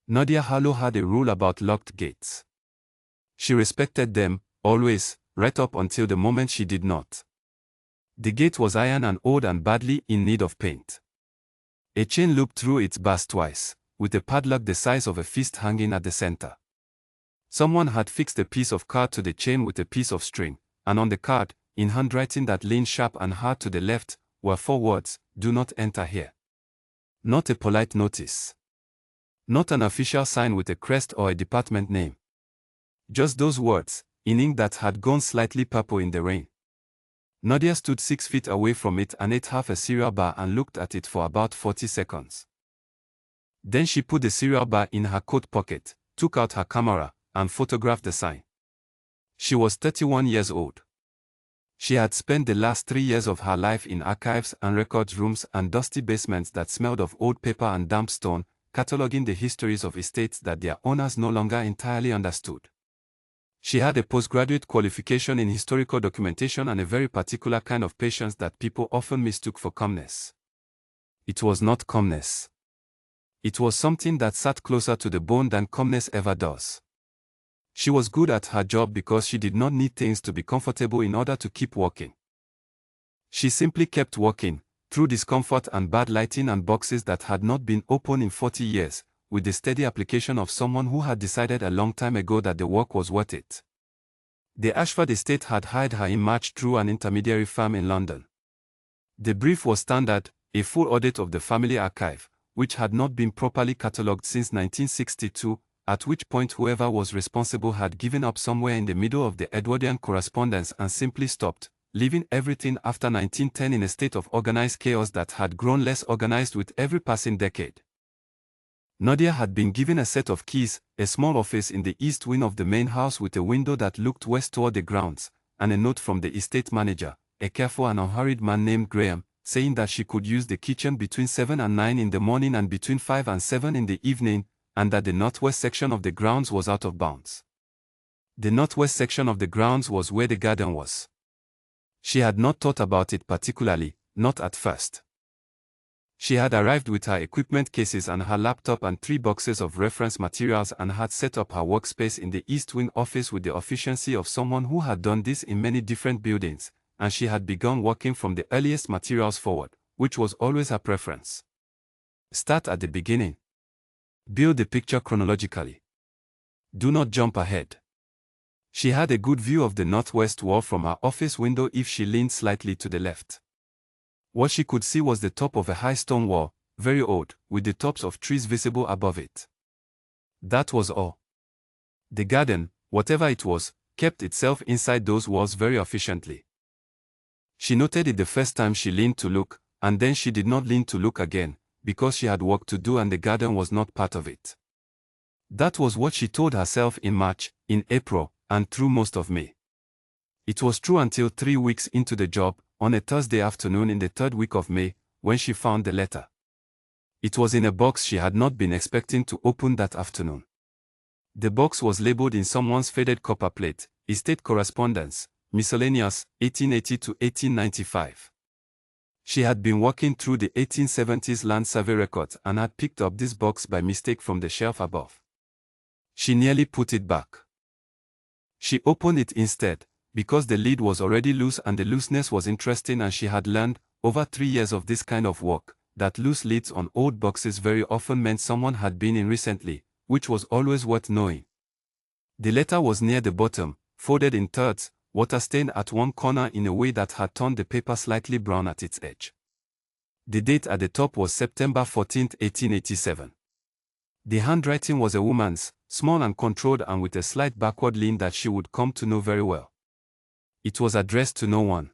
Nadia Harlow had a rule about locked gates. She respected them, always, right up until the moment she did not. The gate was iron and old and badly in need of paint. A chain looped through its bars twice, with a padlock the size of a fist hanging at the center. Someone had fixed a piece of card to the chain with a piece of string, and on the card, in handwriting that leaned sharp and hard to the left, were 4 words, "Do not enter here." Not a polite notice. Not an official sign with a crest or a department name. Just those words, in ink that had gone slightly purple in the rain. Nadia stood 6 feet away from it and ate half a cereal bar and looked at it for about 40 seconds. Then she put the cereal bar in her coat pocket, took out her camera, and photographed the sign. She was 31 years old. She had spent the last 3 years of her life in archives and records rooms and dusty basements that smelled of old paper and damp stone, cataloging the histories of estates that their owners no longer entirely understood. She had a postgraduate qualification in historical documentation and a very particular kind of patience that people often mistook for calmness. It was not calmness. It was something that sat closer to the bone than calmness ever does. She was good at her job because she did not need things to be comfortable in order to keep working. She simply kept working, through discomfort and bad lighting and boxes that had not been opened in 40 years, with the steady application of someone who had decided a long time ago that the work was worth it. The Ashford estate had hired her in March through an intermediary firm in London. The brief was standard, a full audit of the family archive, which had not been properly catalogued since 1962, at which point whoever was responsible had given up somewhere in the middle of the Edwardian correspondence and simply stopped, leaving everything after 1910 in a state of organized chaos that had grown less organized with every passing decade. Nadia had been given a set of keys, a small office in the east wing of the main house with a window that looked west toward the grounds, and a note from the estate manager, a careful and unhurried man named Graham, saying that she could use the kitchen between 7 and 9 in the morning and between 5 and 7 in the evening, and that the northwest section of the grounds was out of bounds. The northwest section of the grounds was where the garden was. She had not thought about it particularly, not at first. She had arrived with her equipment cases and her laptop and 3 boxes of reference materials and had set up her workspace in the East Wing office with the efficiency of someone who had done this in many different buildings, and she had begun working from the earliest materials forward, which was always her preference. Start at the beginning. Build the picture chronologically. Do not jump ahead. She had a good view of the northwest wall from her office window if she leaned slightly to the left. What she could see was the top of a high stone wall, very old, with the tops of trees visible above it. That was all. The garden, whatever it was, kept itself inside those walls very efficiently. She noted it the first time she leaned to look, and then she did not lean to look again, because she had work to do and the garden was not part of it. That was what she told herself in March, in April, and through most of May. It was true until 3 weeks into the job, on a Thursday afternoon in the 3rd week of May, when she found the letter. It was in a box she had not been expecting to open that afternoon. The box was labeled in someone's faded copper plate, Estate Correspondence, Miscellaneous, 1880 to 1895. She had been working through the 1870s land survey records and had picked up this box by mistake from the shelf above. She nearly put it back. She opened it instead, because the lid was already loose and the looseness was interesting, and she had learned, over 3 years of this kind of work, that loose lids on old boxes very often meant someone had been in recently, which was always worth knowing. The letter was near the bottom, folded in thirds, water-stained at one corner in a way that had turned the paper slightly brown at its edge. The date at the top was September 14, 1887. The handwriting was a woman's, small and controlled and with a slight backward lean that she would come to know very well. It was addressed to no one.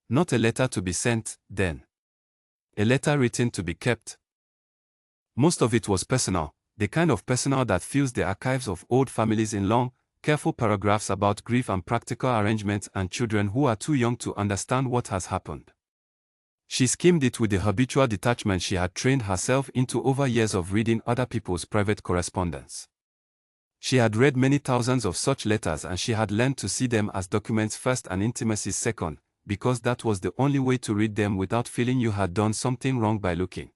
Not a letter to be sent, then. A letter written to be kept. Most of it was personal, the kind of personal that fills the archives of old families in long, careful paragraphs about grief and practical arrangements and children who are too young to understand what has happened. She skimmed it with the habitual detachment she had trained herself into over years of reading other people's private correspondence. She had read many thousands of such letters and she had learned to see them as documents first and intimacies second, because that was the only way to read them without feeling you had done something wrong by looking.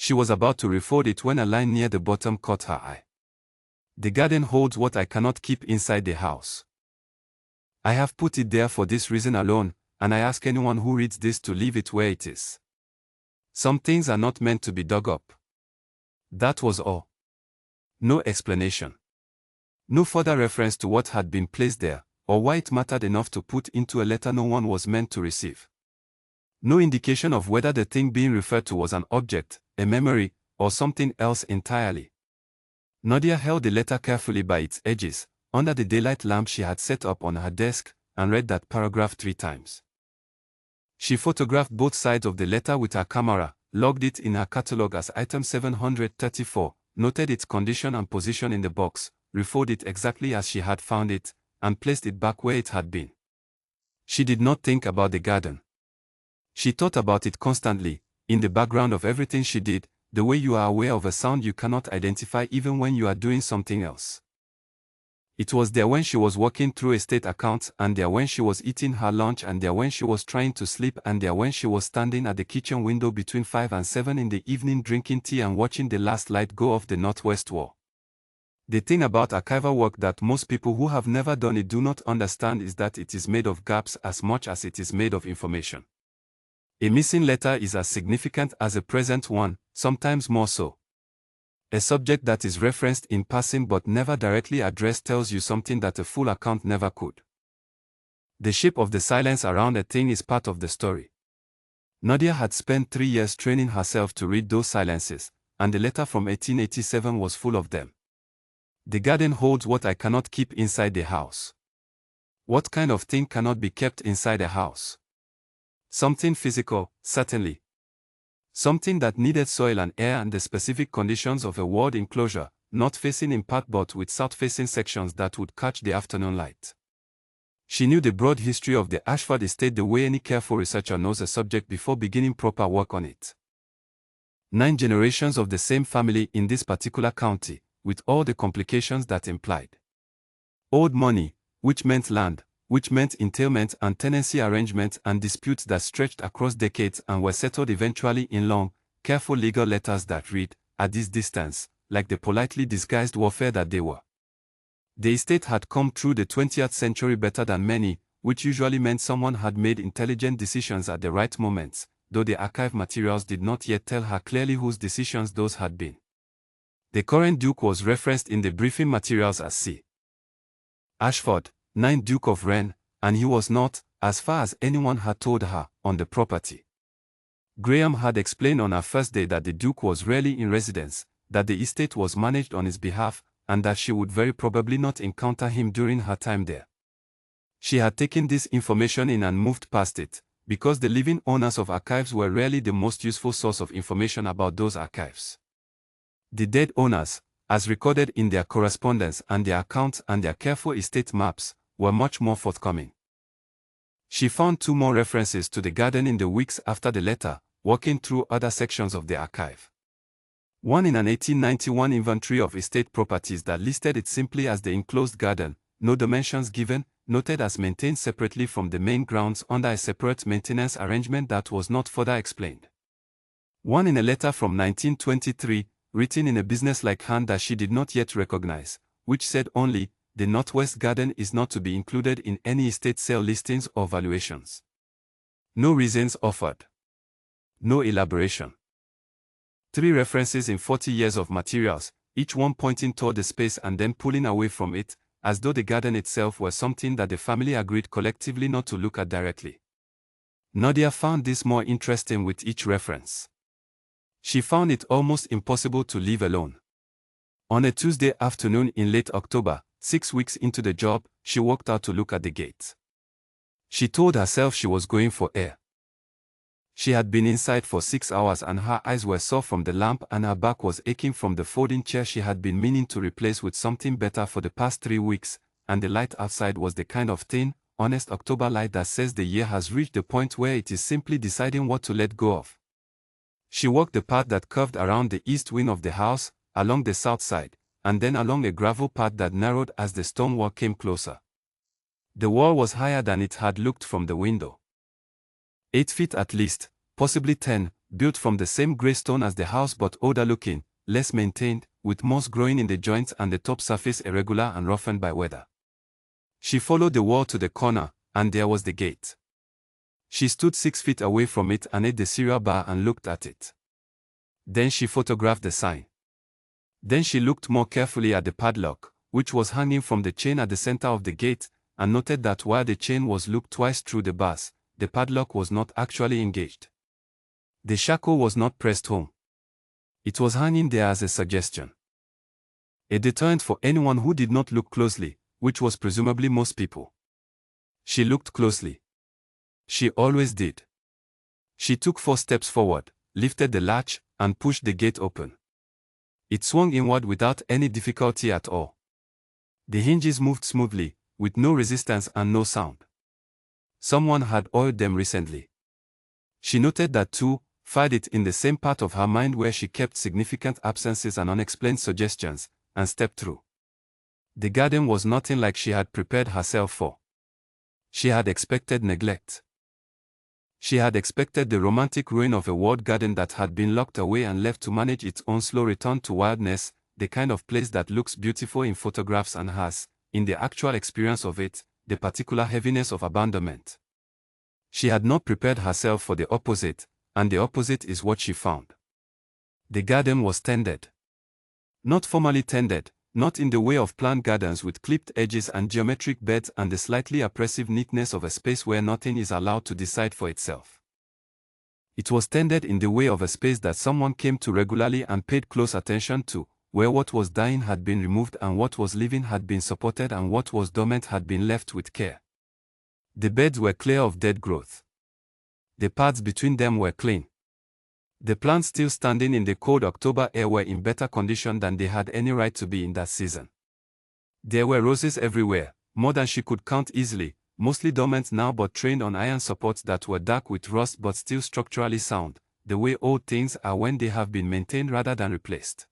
She was about to refold it when a line near the bottom caught her eye. The garden holds what I cannot keep inside the house. I have put it there for this reason alone, and I ask anyone who reads this to leave it where it is. Some things are not meant to be dug up. That was all. No explanation. No further reference to what had been placed there, or why it mattered enough to put into a letter no one was meant to receive. No indication of whether the thing being referred to was an object, a memory, or something else entirely. Nadia held the letter carefully by its edges, under the daylight lamp she had set up on her desk, and read that paragraph 3 times. She photographed both sides of the letter with her camera, logged it in her catalogue as item 734, noted its condition and position in the box, refolded it exactly as she had found it, and placed it back where it had been. She did not think about the garden. She thought about it constantly, in the background of everything she did, the way you are aware of a sound you cannot identify even when you are doing something else. It was there when she was working through estate accounts, and there when she was eating her lunch, and there when she was trying to sleep, and there when she was standing at the kitchen window between 5 and 7 in the evening drinking tea and watching the last light go off the northwest wall. The thing about archival work that most people who have never done it do not understand is that it is made of gaps as much as it is made of information. A missing letter is as significant as a present one, sometimes more so. A subject that is referenced in passing but never directly addressed tells you something that a full account never could. The shape of the silence around a thing is part of the story. Nadia had spent 3 years training herself to read those silences, and the letter from 1887 was full of them. The garden holds what I cannot keep inside the house. What kind of thing cannot be kept inside a house? Something physical, certainly. Something that needed soil and air and the specific conditions of a walled enclosure, not facing in part but with south-facing sections that would catch the afternoon light. She knew the broad history of the Ashford estate the way any careful researcher knows a subject before beginning proper work on it. 9 generations of the same family in this particular county, with all the complications that implied. Old money, which meant land, which meant entailment and tenancy arrangements and disputes that stretched across decades and were settled eventually in long, careful legal letters that read, at this distance, like the politely disguised warfare that they were. The estate had come through the 20th century better than many, which usually meant someone had made intelligent decisions at the right moments, though the archive materials did not yet tell her clearly whose decisions those had been. The current Duke was referenced in the briefing materials as C. Ashford, 9th Duke of Wren, and he was not, as far as anyone had told her, on the property. Graham had explained on her first day that the Duke was rarely in residence, that the estate was managed on his behalf, and that she would very probably not encounter him during her time there. She had taken this information in and moved past it, because the living owners of archives were rarely the most useful source of information about those archives. The dead owners, as recorded in their correspondence and their accounts and their careful estate maps, were much more forthcoming. She found 2 more references to the garden in the weeks after the letter, walking through other sections of the archive. One in an 1891 inventory of estate properties that listed it simply as the enclosed garden, no dimensions given, noted as maintained separately from the main grounds under a separate maintenance arrangement that was not further explained. One in a letter from 1923, written in a businesslike hand that she did not yet recognize, which said only, "The Northwest Garden is not to be included in any estate sale listings or valuations." No reasons offered. No elaboration. 3 references in 40 years of materials, each one pointing toward the space and then pulling away from it, as though the garden itself were something that the family agreed collectively not to look at directly. Nadia found this more interesting with each reference. She found it almost impossible to leave alone. On a Tuesday afternoon in late October, 6 weeks into the job, she walked out to look at the gate. She told herself she was going for air. She had been inside for 6 hours and her eyes were sore from the lamp and her back was aching from the folding chair she had been meaning to replace with something better for the past 3 weeks, and the light outside was the kind of thin, honest October light that says the year has reached the point where it is simply deciding what to let go of. She walked the path that curved around the east wing of the house, along the south side, and then along a gravel path that narrowed as the stone wall came closer. The wall was higher than it had looked from the window. 8 feet at least, possibly 10, built from the same grey stone as the house but older looking, less maintained, with moss growing in the joints and the top surface irregular and roughened by weather. She followed the wall to the corner, and there was the gate. She stood 6 feet away from it and ate the cereal bar and looked at it. Then she photographed the sign. Then she looked more carefully at the padlock, which was hanging from the chain at the center of the gate, and noted that while the chain was looped twice through the bars, the padlock was not actually engaged. The shackle was not pressed home. It was hanging there as a suggestion. A deterrent for anyone who did not look closely, which was presumably most people. She looked closely. She always did. She took 4 steps forward, lifted the latch, and pushed the gate open. It swung inward without any difficulty at all. The hinges moved smoothly, with no resistance and no sound. Someone had oiled them recently. She noted that too, filed it in the same part of her mind where she kept significant absences and unexplained suggestions, and stepped through. The garden was nothing like she had prepared herself for. She had expected neglect. She had expected the romantic ruin of a walled garden that had been locked away and left to manage its own slow return to wildness, the kind of place that looks beautiful in photographs and has, in the actual experience of it, the particular heaviness of abandonment. She had not prepared herself for the opposite, and the opposite is what she found. The garden was tended. Not formally tended, not in the way of planned gardens with clipped edges and geometric beds and the slightly oppressive neatness of a space where nothing is allowed to decide for itself. It was tended in the way of a space that someone came to regularly and paid close attention to, where what was dying had been removed and what was living had been supported and what was dormant had been left with care. The beds were clear of dead growth. The paths between them were clean. The plants still standing in the cold October air were in better condition than they had any right to be in that season. There were roses everywhere, more than she could count easily, mostly dormant now but trained on iron supports that were dark with rust but still structurally sound, the way old things are when they have been maintained rather than replaced.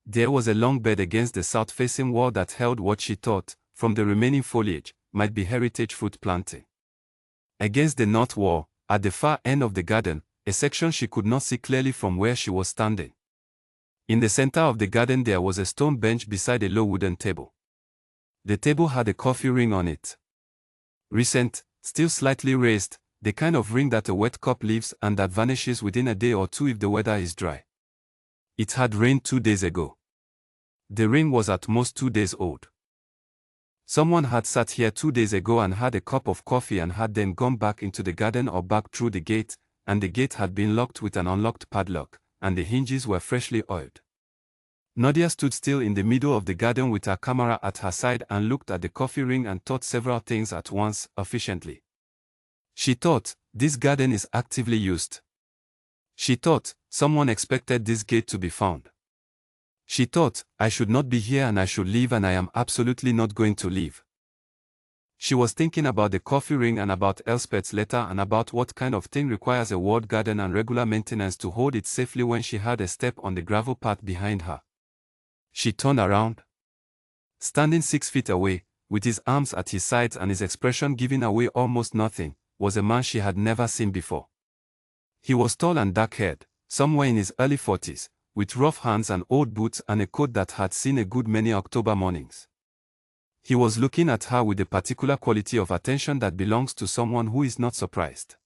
There was a long bed against the south-facing wall that held what she thought, from the remaining foliage, might be heritage fruit planting. Against the north wall, at the far end of the garden, a section she could not see clearly from where she was standing. In the center of the garden there was a stone bench beside a low wooden table. The table had a coffee ring on it. Recent, still slightly raised, the kind of ring that a wet cup leaves and that vanishes within a day or two if the weather is dry. It had rained 2 days ago. The ring was at most 2 days old. Someone had sat here 2 days ago and had a cup of coffee and had then gone back into the garden or back through the gate, and the gate had been locked with an unlocked padlock, and the hinges were freshly oiled. Nadia stood still in the middle of the garden with her camera at her side and looked at the coffee ring and thought several things at once, efficiently. She thought, this garden is actively used. She thought, someone expected this gate to be found. She thought, I should not be here and I should leave and I am absolutely not going to leave. She was thinking about the coffee ring and about Elspeth's letter and about what kind of thing requires a walled garden and regular maintenance to hold it safely when she heard a step on the gravel path behind her. She turned around. Standing 6 feet away, with his arms at his sides and his expression giving away almost nothing, was a man she had never seen before. He was tall and dark-haired, somewhere in his early 40s, with rough hands and old boots and a coat that had seen a good many October mornings. He was looking at her with the particular quality of attention that belongs to someone who is not surprised.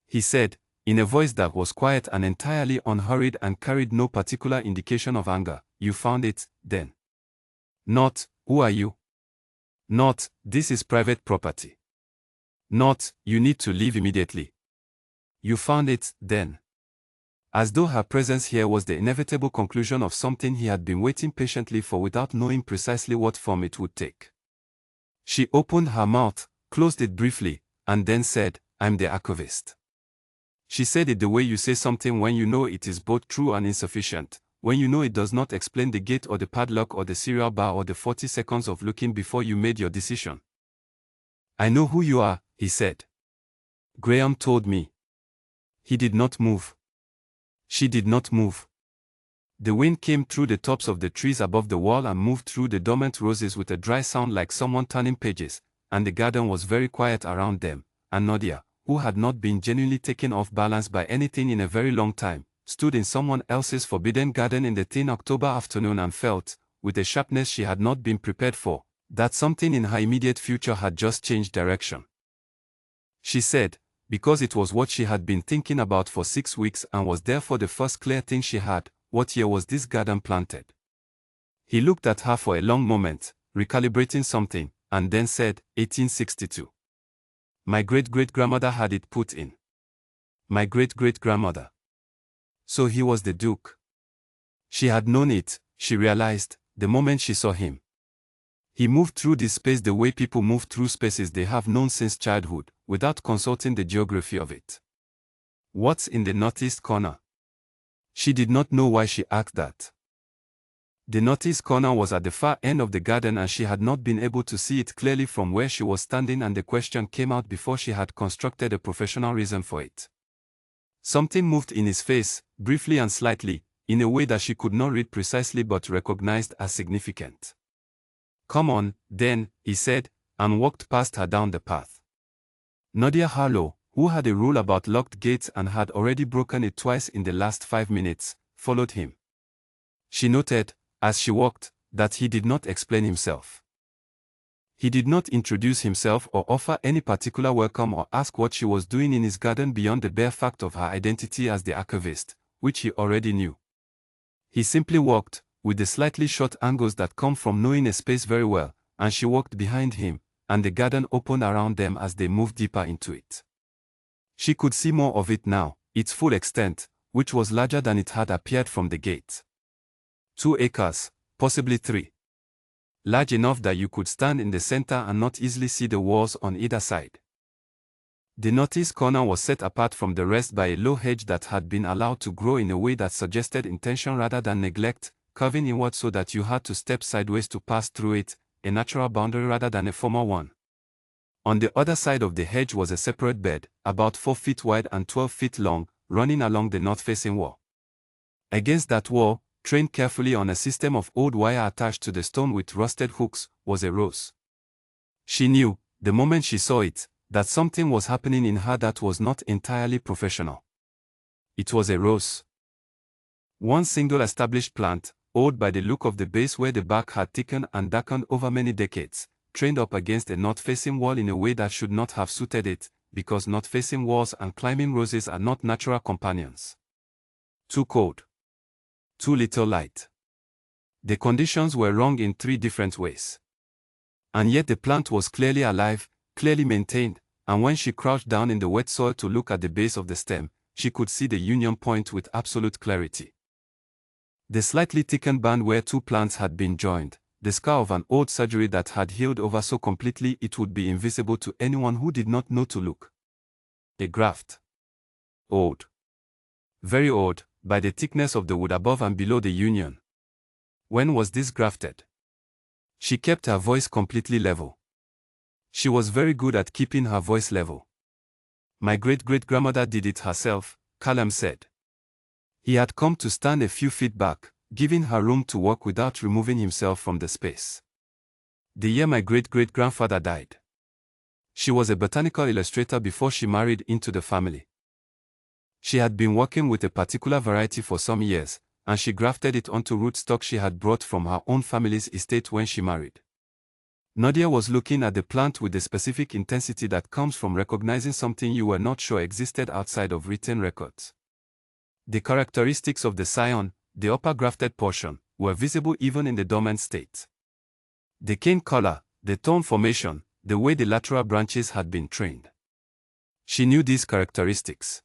He said, in a voice that was quiet and entirely unhurried and carried no particular indication of anger, "You found it, then?" Not, "Who are you?" Not, "This is private property." Not, "You need to leave immediately." "You found it, then?" As though her presence here was the inevitable conclusion of something he had been waiting patiently for without knowing precisely what form it would take. She opened her mouth, closed it briefly, and then said, "I'm the archivist." She said it the way you say something when you know it is both true and insufficient, when you know it does not explain the gate or the padlock or the cereal bar or the 40 seconds of looking before you made your decision. "I know who you are," he said. "Graham told me." He did not move. She did not move. The wind came through the tops of the trees above the wall and moved through the dormant roses with a dry sound like someone turning pages, and the garden was very quiet around them, and Nadia, who had not been genuinely taken off balance by anything in a very long time, stood in someone else's forbidden garden in the thin October afternoon and felt, with a sharpness she had not been prepared for, that something in her immediate future had just changed direction. She said, because it was what she had been thinking about for 6 weeks and was therefore the first clear thing she had. What year was this garden planted? He looked at her for a long moment, recalibrating something, and then said, 1862. My great-great-grandmother had it put in. My great-great-grandmother. So he was the Duke. She had known it, she realized, the moment she saw him. He moved through this space the way people move through spaces they have known since childhood, without consulting the geography of it. What's in the northeast corner? She did not know why she asked that. The northeast corner was at the far end of the garden and she had not been able to see it clearly from where she was standing, and the question came out before she had constructed a professional reason for it. Something moved in his face, briefly and slightly, in a way that she could not read precisely but recognized as significant. Come on, then, he said, and walked past her down the path. Nadia Harlow, who had a rule about locked gates and had already broken it twice in the last 5 minutes, followed him. She noted, as she walked, that he did not explain himself. He did not introduce himself or offer any particular welcome or ask what she was doing in his garden beyond the bare fact of her identity as the archivist, which he already knew. He simply walked, with the slightly short angles that come from knowing a space very well, and she walked behind him, and the garden opened around them as they moved deeper into it. She could see more of it now, its full extent, which was larger than it had appeared from the gate. 2 acres, possibly 3. Large enough that you could stand in the center and not easily see the walls on either side. The northeast corner was set apart from the rest by a low hedge that had been allowed to grow in a way that suggested intention rather than neglect, curving inward so that you had to step sideways to pass through it, a natural boundary rather than a formal one. On the other side of the hedge was a separate bed, about 4 feet wide and 12 feet long, running along the north-facing wall. Against that wall, trained carefully on a system of old wire attached to the stone with rusted hooks, was a rose. She knew, the moment she saw it, that something was happening in her that was not entirely professional. It was a rose. One single established plant, old by the look of the base where the bark had thickened and darkened over many decades, trained up against a north-facing wall in a way that should not have suited it, because north-facing walls and climbing roses are not natural companions. Too cold. Too little light. The conditions were wrong in 3 different ways. And yet the plant was clearly alive, clearly maintained, and when she crouched down in the wet soil to look at the base of the stem, she could see the union point with absolute clarity. The slightly thickened band where 2 plants had been joined, the scar of an old surgery that had healed over so completely it would be invisible to anyone who did not know to look. A graft. Old. Very old, by the thickness of the wood above and below the union. When was this grafted? She kept her voice completely level. She was very good at keeping her voice level. My great-great-grandmother did it herself, Callum said. He had come to stand a few feet back, giving her room to walk without removing himself from the space. The year my great-great-grandfather died. She was a botanical illustrator before she married into the family. She had been working with a particular variety for some years, and she grafted it onto rootstock she had brought from her own family's estate when she married. Nadia was looking at the plant with the specific intensity that comes from recognizing something you were not sure existed outside of written records. The characteristics of the scion, the upper grafted portion, were visible even in the dormant state. The cane color, the thorn formation, the way the lateral branches had been trained. She knew these characteristics.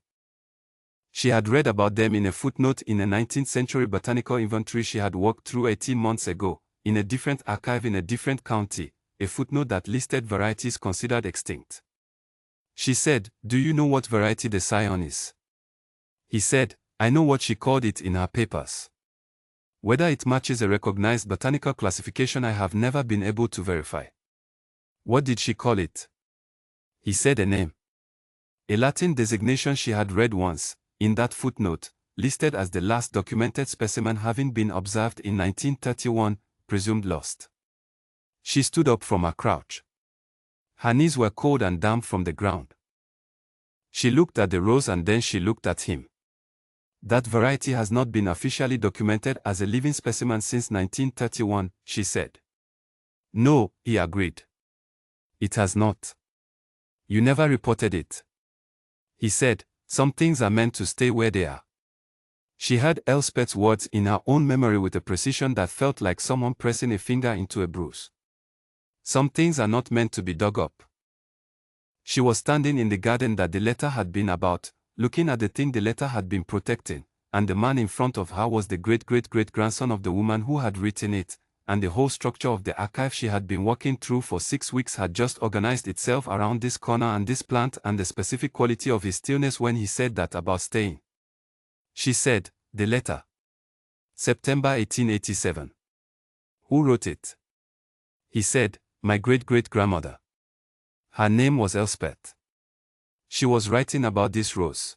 She had read about them in a footnote in a 19th century botanical inventory she had walked through 18 months ago, in a different archive in a different county, a footnote that listed varieties considered extinct. She said, "Do you know what variety the scion is?" He said, "I know what she called it in her papers. Whether it matches a recognized botanical classification I have never been able to verify." "What did she call it?" He said a name. A Latin designation she had read once, in that footnote, listed as the last documented specimen having been observed in 1931, presumed lost. She stood up from her crouch. Her knees were cold and damp from the ground. She looked at the rose and then she looked at him. That variety has not been officially documented as a living specimen since 1931, she said. No, he agreed. It has not. You never reported it. He said, some things are meant to stay where they are. She heard Elspeth's words in her own memory with a precision that felt like someone pressing a finger into a bruise. Some things are not meant to be dug up. She was standing in the garden that the letter had been about, looking at the thing the letter had been protecting, and the man in front of her was the great-great-great-grandson of the woman who had written it, and the whole structure of the archive she had been working through for 6 weeks had just organized itself around this corner and this plant and the specific quality of his stillness when he said that about staying. She said, the letter. September 1887. Who wrote it? He said, my great-great-grandmother. Her name was Elspeth. She was writing about this rose.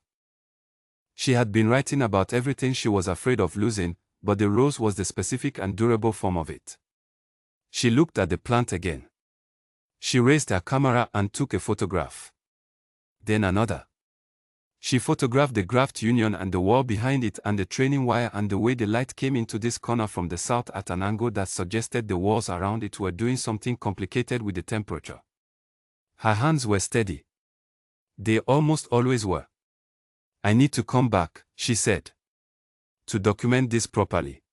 She had been writing about everything she was afraid of losing, but the rose was the specific and durable form of it. She looked at the plant again. She raised her camera and took a photograph. Then another. She photographed the graft union and the wall behind it and the training wire and the way the light came into this corner from the south at an angle that suggested the walls around it were doing something complicated with the temperature. Her hands were steady. They almost always were. I need to come back, she said, to document this properly.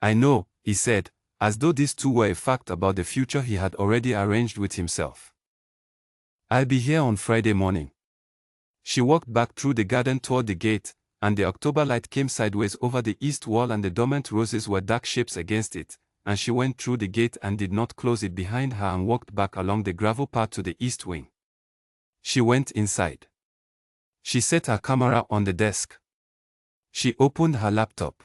I know, he said, as though these two were a fact about the future he had already arranged with himself. I'll be here on Friday morning. She walked back through the garden toward the gate, and the October light came sideways over the east wall and the dormant roses were dark shapes against it, and she went through the gate and did not close it behind her and walked back along the gravel path to the east wing. She went inside. She set her camera on the desk. She opened her laptop.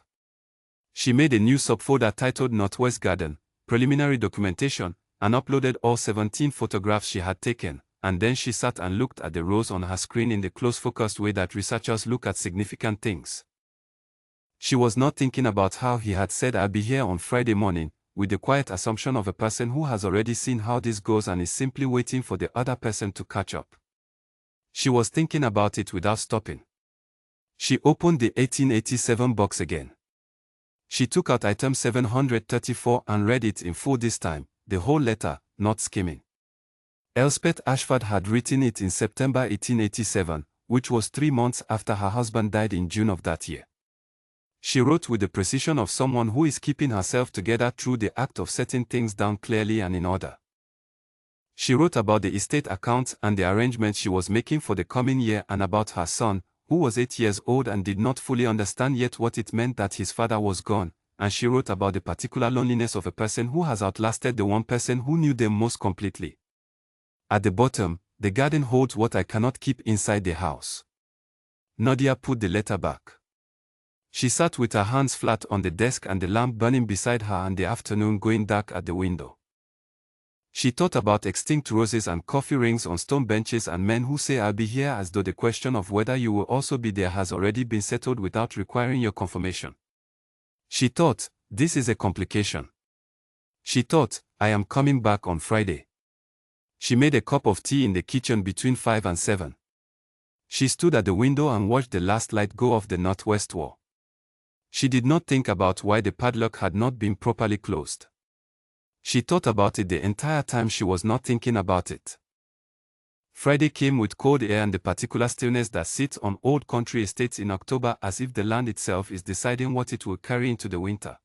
She made a new subfolder titled Northwest Garden, Preliminary Documentation, and uploaded all 17 photographs she had taken, and then she sat and looked at the rose on her screen in the close-focused way that researchers look at significant things. She was not thinking about how he had said I'll be here on Friday morning, with the quiet assumption of a person who has already seen how this goes and is simply waiting for the other person to catch up. She was thinking about it without stopping. She opened the 1887 box again. She took out item 734 and read it in full this time, the whole letter, not skimming. Elspeth Ashford had written it in September 1887, which was 3 months after her husband died in June of that year. She wrote with the precision of someone who is keeping herself together through the act of setting things down clearly and in order. She wrote about the estate accounts and the arrangements she was making for the coming year and about her son, who was 8 years old and did not fully understand yet what it meant that his father was gone, and she wrote about the particular loneliness of a person who has outlasted the one person who knew them most completely. At the bottom, the garden holds what I cannot keep inside the house. Nadia put the letter back. She sat with her hands flat on the desk and the lamp burning beside her and the afternoon going dark at the window. She thought about extinct roses and coffee rings on stone benches and men who say I'll be here as though the question of whether you will also be there has already been settled without requiring your confirmation. She thought, this is a complication. She thought, I am coming back on Friday. She made a cup of tea in the kitchen between 5 and 7. She stood at the window and watched the last light go off the northwest wall. She did not think about why the padlock had not been properly closed. She thought about it the entire time she was not thinking about it. Friday came with cold air and the particular stillness that sits on old country estates in October as if the land itself is deciding what it will carry into the winter.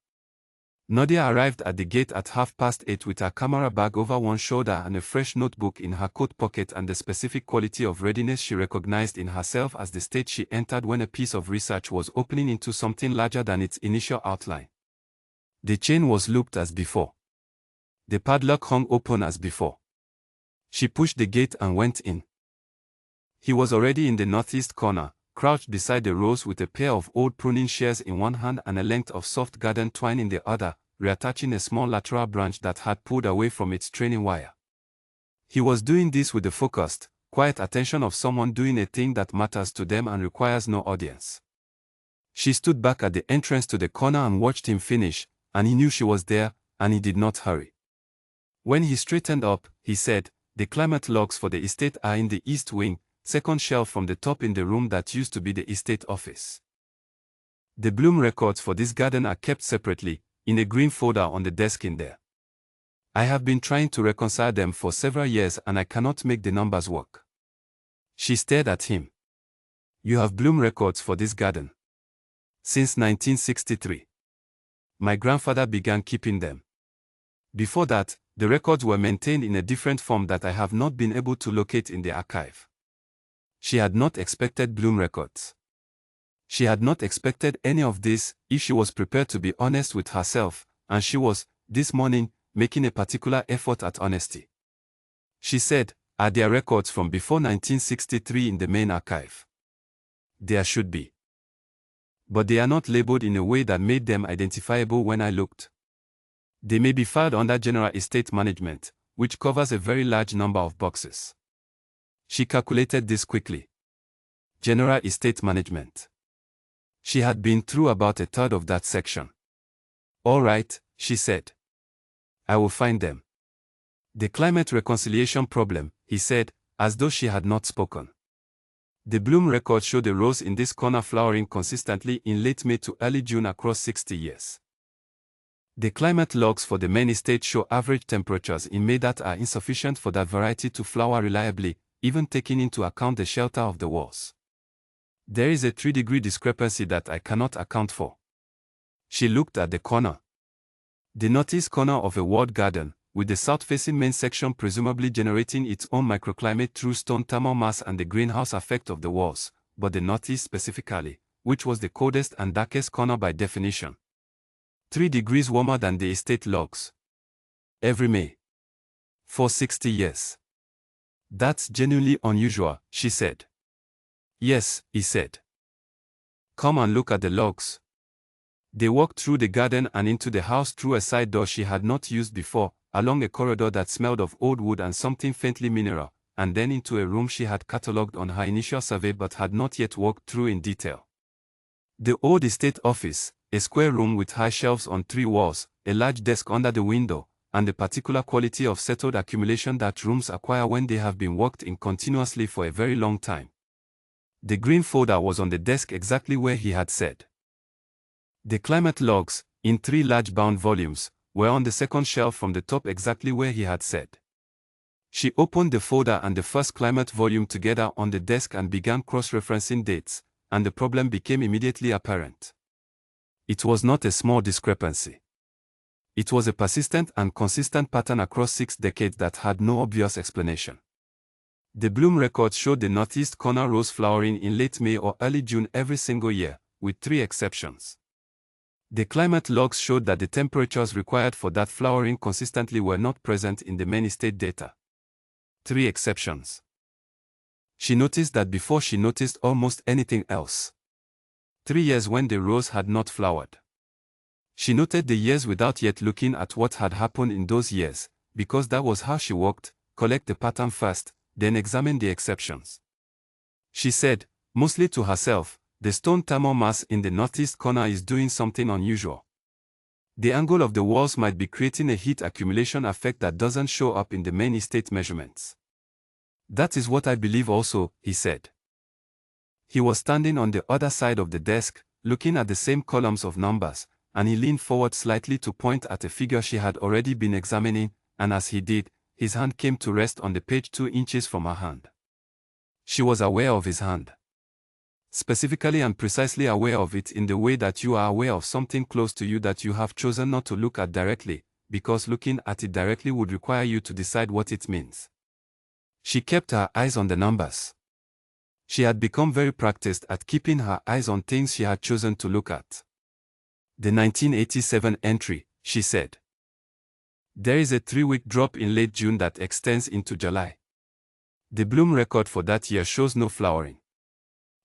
Nadia arrived at the gate at 8:30 with her camera bag over one shoulder and a fresh notebook in her coat pocket and the specific quality of readiness she recognized in herself as the state she entered when a piece of research was opening into something larger than its initial outline. The chain was looped as before. The padlock hung open as before. She pushed the gate and went in. He was already in the northeast corner, crouched beside the rose with a pair of old pruning shears in one hand and a length of soft garden twine in the other, reattaching a small lateral branch that had pulled away from its training wire. He was doing this with the focused, quiet attention of someone doing a thing that matters to them and requires no audience. She stood back at the entrance to the corner and watched him finish, and he knew she was there, and he did not hurry. When he straightened up, he said, "The climate logs for the estate are in the east wing, second shelf from the top in the room that used to be the estate office. The bloom records for this garden are kept separately, in a green folder on the desk in there. I have been trying to reconcile them for several years and I cannot make the numbers work. She stared at him. You have bloom records for this garden? Since 1963. My grandfather began keeping them. Before that, the records were maintained in a different form that I have not been able to locate in the archive. She had not expected bloom records. She had not expected any of this if she was prepared to be honest with herself, and she was, this morning, making a particular effort at honesty. She said, are there records from before 1963 in the main archive? There should be. But they are not labeled in a way that made them identifiable when I looked. They may be filed under General Estate Management, which covers a very large number of boxes. She calculated this quickly. General Estate Management. She had been through about a third of that section. All right, she said. I will find them. The climate reconciliation problem, he said, as though she had not spoken. The bloom record showed the rose in this corner flowering consistently in late May to early June across 60 years. The climate logs for the main estate show average temperatures in May that are insufficient for that variety to flower reliably, even taking into account the shelter of the walls. There is a 3-degree discrepancy that I cannot account for. She looked at the corner. The northeast corner of a walled garden, with the south-facing main section presumably generating its own microclimate through stone thermal mass and the greenhouse effect of the walls, but the northeast specifically, which was the coldest and darkest corner by definition. 3 degrees warmer than the estate logs. Every May. For 60 years. That's genuinely unusual, she said. Yes, he said. Come and look at the logs. They walked through the garden and into the house through a side door she had not used before, along a corridor that smelled of old wood and something faintly mineral, and then into a room she had catalogued on her initial survey but had not yet walked through in detail. The old estate office, a square room with high shelves on 3 walls, a large desk under the window, and the particular quality of settled accumulation that rooms acquire when they have been worked in continuously for a very long time. The green folder was on the desk exactly where he had said. The climate logs, in 3 large bound volumes, were on the second shelf from the top exactly where he had said. She opened the folder and the first climate volume together on the desk and began cross-referencing dates, and the problem became immediately apparent. It was not a small discrepancy. It was a persistent and consistent pattern across 6 decades that had no obvious explanation. The bloom records showed the northeast corner rose flowering in late May or early June every single year, with 3 exceptions. The climate logs showed that the temperatures required for that flowering consistently were not present in the main estate data. 3 exceptions. She noticed that before she noticed almost anything else. 3 years when the rose had not flowered. She noted the years without yet looking at what had happened in those years, because that was how she worked, collect the pattern first, then examine the exceptions. She said, mostly to herself, the stone thermal mass in the northeast corner is doing something unusual. The angle of the walls might be creating a heat accumulation effect that doesn't show up in the main estate measurements. That is what I believe also, he said. He was standing on the other side of the desk, looking at the same columns of numbers, and he leaned forward slightly to point at a figure she had already been examining, and as he did, his hand came to rest on the page 2 inches from her hand. She was aware of his hand. Specifically and precisely aware of it in the way that you are aware of something close to you that you have chosen not to look at directly, because looking at it directly would require you to decide what it means. She kept her eyes on the numbers. She had become very practiced at keeping her eyes on things she had chosen to look at. The 1987 entry, she said. There is a 3-week drop in late June that extends into July. The bloom record for that year shows no flowering.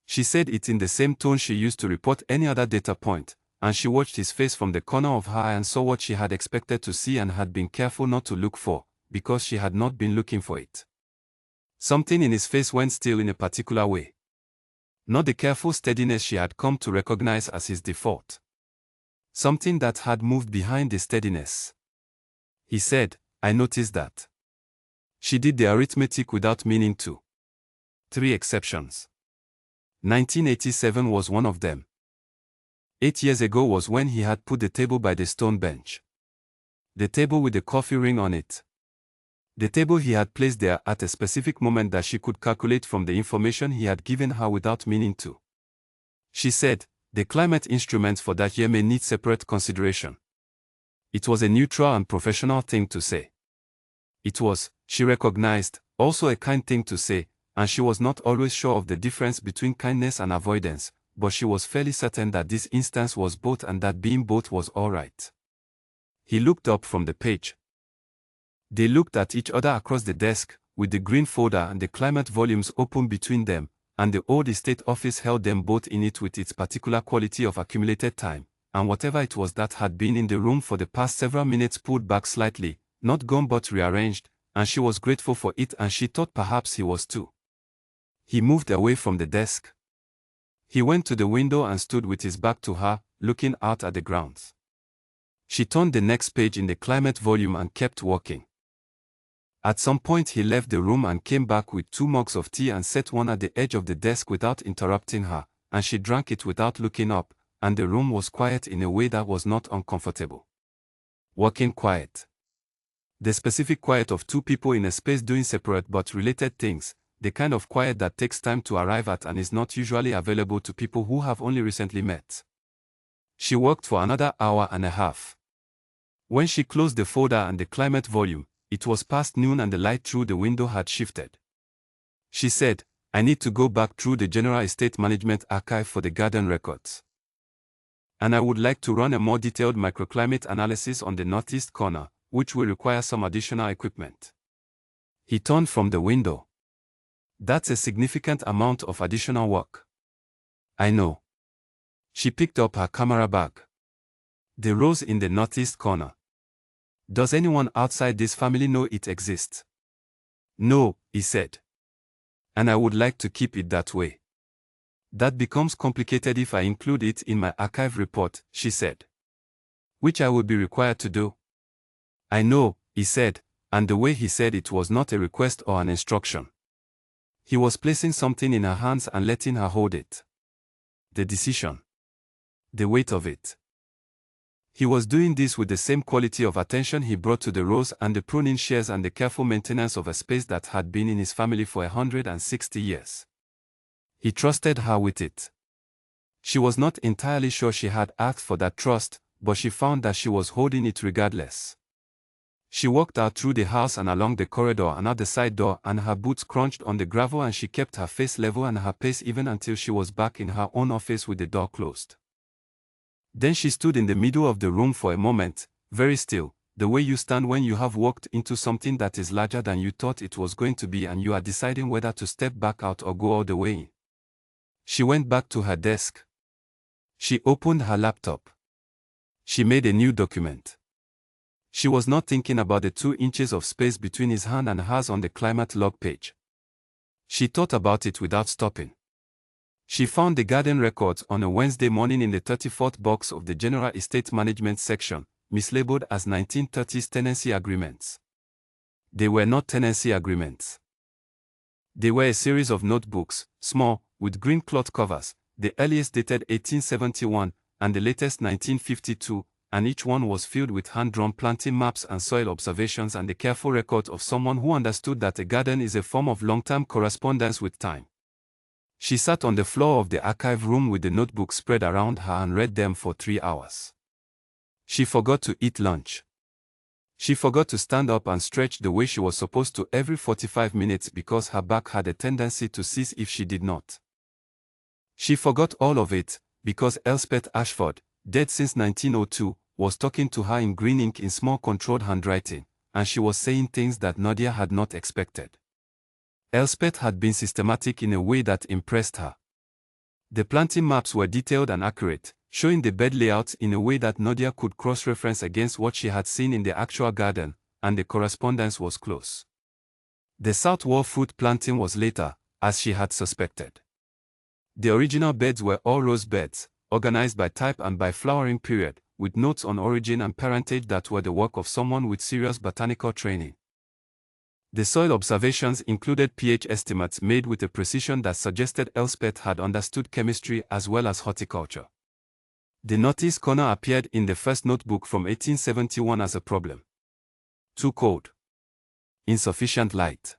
She said it in the same tone she used to report any other data point, and she watched his face from the corner of her eye and saw what she had expected to see and had been careful not to look for, because she had not been looking for it. Something in his face went still in a particular way. Not the careful steadiness she had come to recognize as his default. Something that had moved behind the steadiness. He said, I noticed that. She did the arithmetic without meaning to. 3 exceptions. 1987 was one of them. 8 years ago was when he had put the table by the stone bench. The table with the coffee ring on it. The table he had placed there at a specific moment that she could calculate from the information he had given her without meaning to. She said, the climate instruments for that year may need separate consideration. It was a neutral and professional thing to say. It was, she recognized, also a kind thing to say, and she was not always sure of the difference between kindness and avoidance, but she was fairly certain that this instance was both and that being both was all right. He looked up from the page. They looked at each other across the desk, with the green folder and the climate volumes open between them, and the old estate office held them both in it with its particular quality of accumulated time, and whatever it was that had been in the room for the past several minutes pulled back slightly, not gone but rearranged, and she was grateful for it and she thought perhaps he was too. He moved away from the desk. He went to the window and stood with his back to her, looking out at the grounds. She turned the next page in the climate volume and kept walking. At some point he left the room and came back with 2 mugs of tea and set one at the edge of the desk without interrupting her, and she drank it without looking up, and the room was quiet in a way that was not uncomfortable. Walking quiet. The specific quiet of 2 people in a space doing separate but related things, the kind of quiet that takes time to arrive at and is not usually available to people who have only recently met. She worked for another hour and a half. When she closed the folder and the climate volume, it was past noon and the light through the window had shifted. She said, I need to go back through the General Estate Management Archive for the garden records. And I would like to run a more detailed microclimate analysis on the northeast corner, which will require some additional equipment. He turned from the window. That's a significant amount of additional work. I know. She picked up her camera bag. The rose in the northeast corner. Does anyone outside this family know it exists? No, he said. And I would like to keep it that way. That becomes complicated if I include it in my archive report, she said. Which I will be required to do. I know, he said, and the way he said it was not a request or an instruction. He was placing something in her hands and letting her hold it. The decision. The weight of it. He was doing this with the same quality of attention he brought to the rose and the pruning shears and the careful maintenance of a space that had been in his family for 160 years. He trusted her with it. She was not entirely sure she had asked for that trust, but she found that she was holding it regardless. She walked out through the house and along the corridor and out the side door, and her boots crunched on the gravel, and she kept her face level and her pace even until she was back in her own office with the door closed. Then she stood in the middle of the room for a moment, very still, the way you stand when you have walked into something that is larger than you thought it was going to be and you are deciding whether to step back out or go all the way in. She went back to her desk. She opened her laptop. She made a new document. She was not thinking about the 2 inches of space between his hand and hers on the climate log page. She thought about it without stopping. She found the garden records on a Wednesday morning in the 34th box of the General Estate Management section, mislabeled as 1930s tenancy agreements. They were not tenancy agreements. They were a series of notebooks, small, with green cloth covers, the earliest dated 1871, and the latest 1952, and each one was filled with hand-drawn planting maps and soil observations and the careful record of someone who understood that a garden is a form of long-term correspondence with time. She sat on the floor of the archive room with the notebook spread around her and read them for 3 hours. She forgot to eat lunch. She forgot to stand up and stretch the way she was supposed to every 45 minutes because her back had a tendency to seize if she did not. She forgot all of it because Elspeth Ashford, dead since 1902, was talking to her in green ink in small controlled handwriting, and she was saying things that Nadia had not expected. Elspeth had been systematic in a way that impressed her. The planting maps were detailed and accurate, showing the bed layouts in a way that Nadia could cross-reference against what she had seen in the actual garden, and the correspondence was close. The south wall fruit planting was later, as she had suspected. The original beds were all rose beds, organized by type and by flowering period, with notes on origin and parentage that were the work of someone with serious botanical training. The soil observations included pH estimates made with a precision that suggested Elspeth had understood chemistry as well as horticulture. The northeast corner appeared in the first notebook from 1871 as a problem. Too cold. Insufficient light.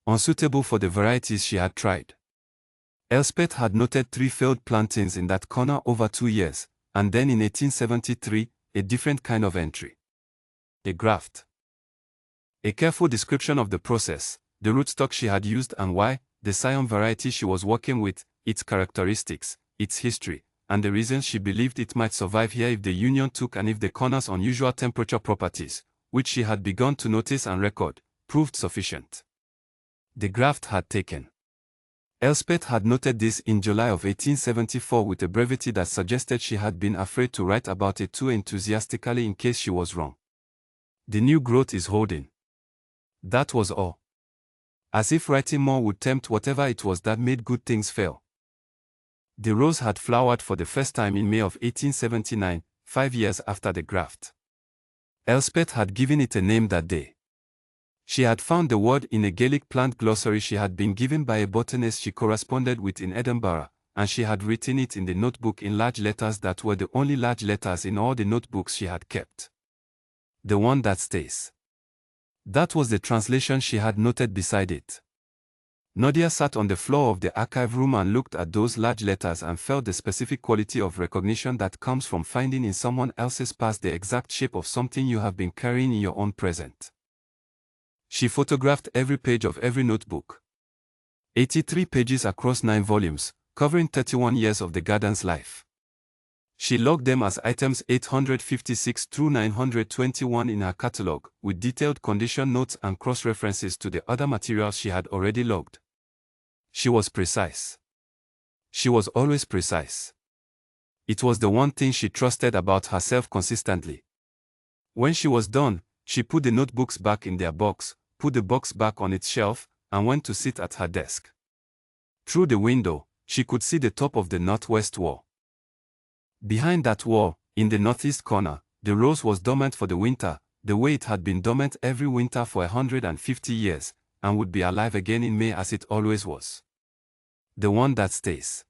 Unsuitable for the varieties she had tried. Elspeth had noted 3 failed plantings in that corner over 2 years, and then in 1873, a different kind of entry. A graft. A careful description of the process, the rootstock she had used and why, the scion variety she was working with, its characteristics, its history, and the reasons she believed it might survive here if the union took and if the corner's unusual temperature properties, which she had begun to notice and record, proved sufficient. The graft had taken. Elspeth had noted this in July of 1874 with a brevity that suggested she had been afraid to write about it too enthusiastically in case she was wrong. The new growth is holding. That was all. As if writing more would tempt whatever it was that made good things fail. The rose had flowered for the first time in May of 1879, 5 years after the graft. Elspeth had given it a name that day. She had found the word in a Gaelic plant glossary she had been given by a botanist she corresponded with in Edinburgh, and she had written it in the notebook in large letters that were the only large letters in all the notebooks she had kept. The one that stays. That was the translation she had noted beside it. Nadia sat on the floor of the archive room and looked at those large letters and felt the specific quality of recognition that comes from finding in someone else's past the exact shape of something you have been carrying in your own present. She photographed every page of every notebook. 83 pages across 9 volumes, covering 31 years of the garden's life. She logged them as items 856 through 921 in her catalogue, with detailed condition notes and cross-references to the other materials she had already logged. She was precise. She was always precise. It was the one thing she trusted about herself consistently. When she was done, she put the notebooks back in their box, put the box back on its shelf, and went to sit at her desk. Through the window, she could see the top of the northwest wall. Behind that wall, in the northeast corner, the rose was dormant for the winter, the way it had been dormant every winter for 150 years, and would be alive again in May as it always was. The one that stays.